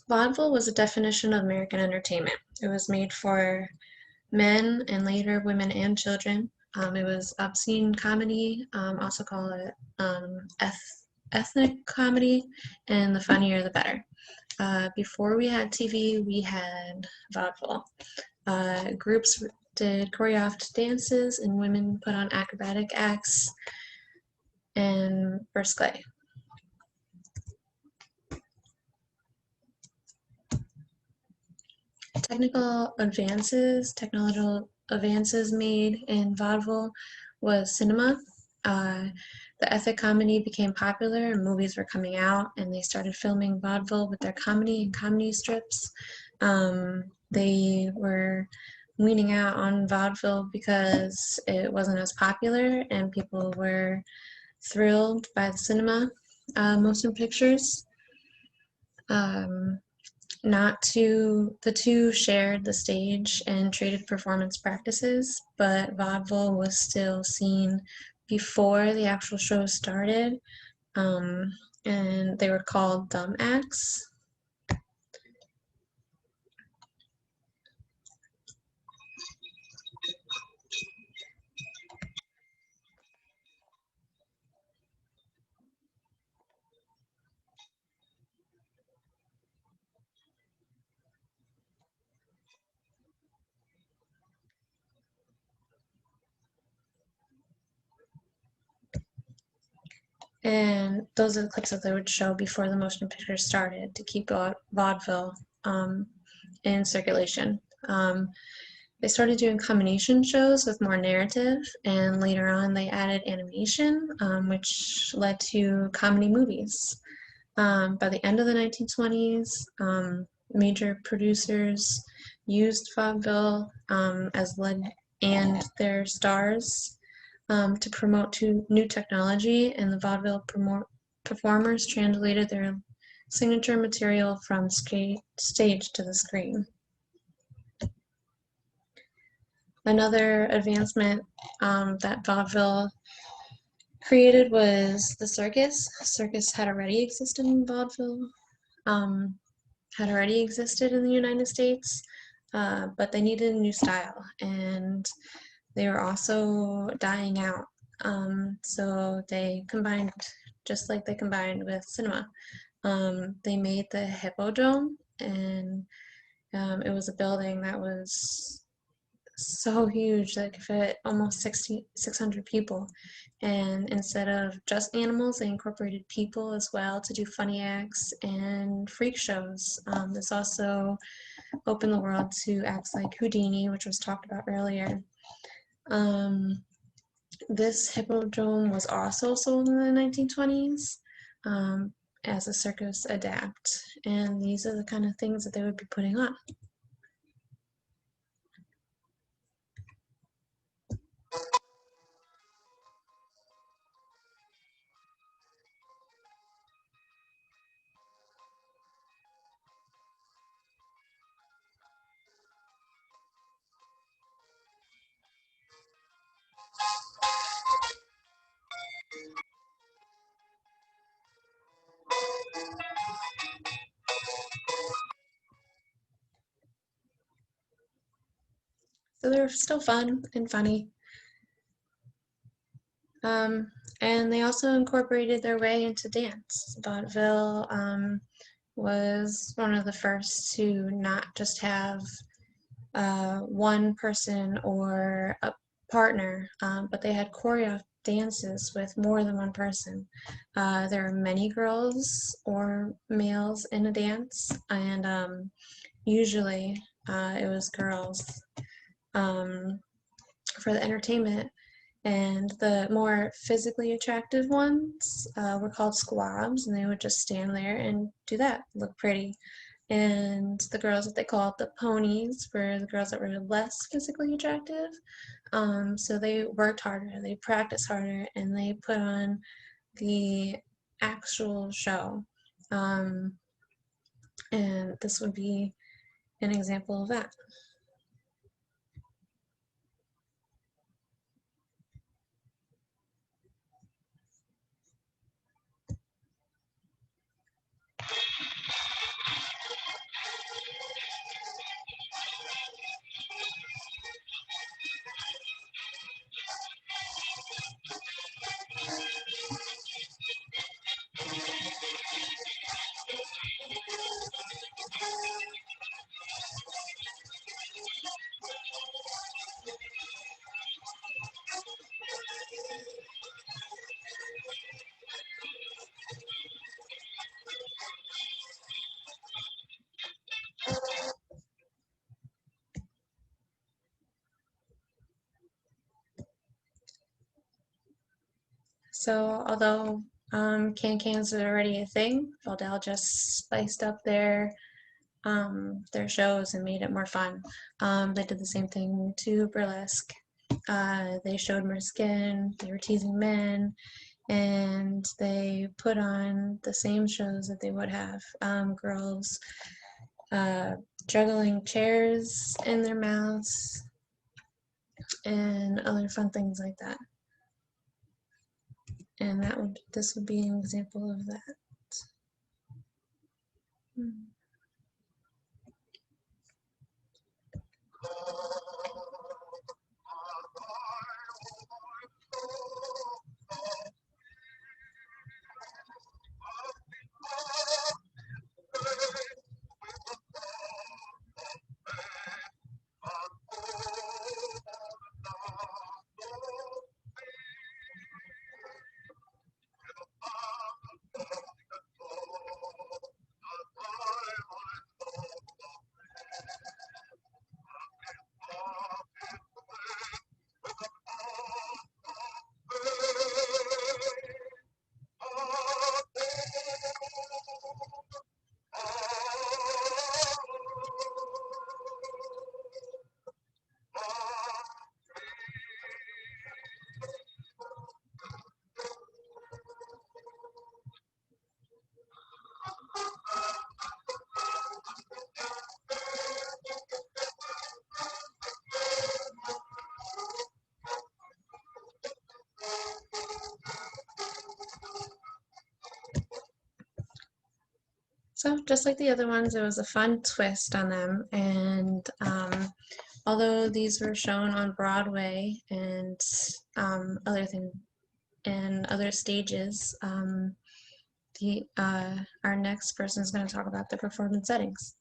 Vaudeville was a definition of American entertainment. It was made for men and later women and children. It was obscene comedy, also call it ethnic comedy, and the funnier the better. Before we had TV, we had vaudeville. Groups did choreographed dances, and women put on acrobatic acts and burst clay. Technological advances made in vaudeville was cinema. Uh, the ethnic comedy became popular and movies were coming out and they started filming vaudeville with their comedy and comedy strips. They were weaning out on vaudeville because it wasn't as popular and people were thrilled by the cinema motion pictures. Um, Not to the two shared the stage and traded performance practices, but vaudeville was still seen before the actual show started, um, and they were called dumb acts. And those are the clips that they would show before the motion picture started to keep vaudeville in circulation. Um, They started doing combination shows with more narrative, and later on they added animation, which led to comedy movies. By the end of the 1920s, major producers used vaudeville as lead and their stars to promote to new technology, and the vaudeville performers translated their signature material from stage to the screen. Another advancement that vaudeville created was the circus. Circus had already existed in vaudeville, had already existed in the United States, but they needed a new style, and they were also dying out. So they combined, just like they combined with cinema. They made the Hippodrome, and it was a building that was so huge that could fit almost 600 people. And instead of just animals, they incorporated people as well to do funny acts and freak shows. This also opened the world to acts like Houdini, which was talked about earlier. Um, this Hippodrome was also sold in the 1920s as a circus adapt. And these are the kind of things that they would be putting on. So they're still fun and funny. Um, and they also incorporated their way into dance. Vaudeville was one of the first to not just have one person or a partner, but they had choreographed dances with more than one person. There are many girls or males in a dance, and usually it was girls for the entertainment. And the more physically attractive ones were called squabs, and they would just stand there and do that, look pretty. And the girls that they called the ponies were the girls that were less physically attractive. So they worked harder, they practiced harder, and they put on the actual show. Um, and this would be an example of that. So although can-cans are already a thing, Vaudel just spiced up their shows and made it more fun. They did the same thing to burlesque. They showed more skin, they were teasing men, and they put on the same shows that they would have. Girls juggling chairs in their mouths and other fun things like that. And this would be an example of that. So just like the other ones, it was a fun twist on them. And although these were shown on Broadway and other stages, our next person is going to talk about the performance settings.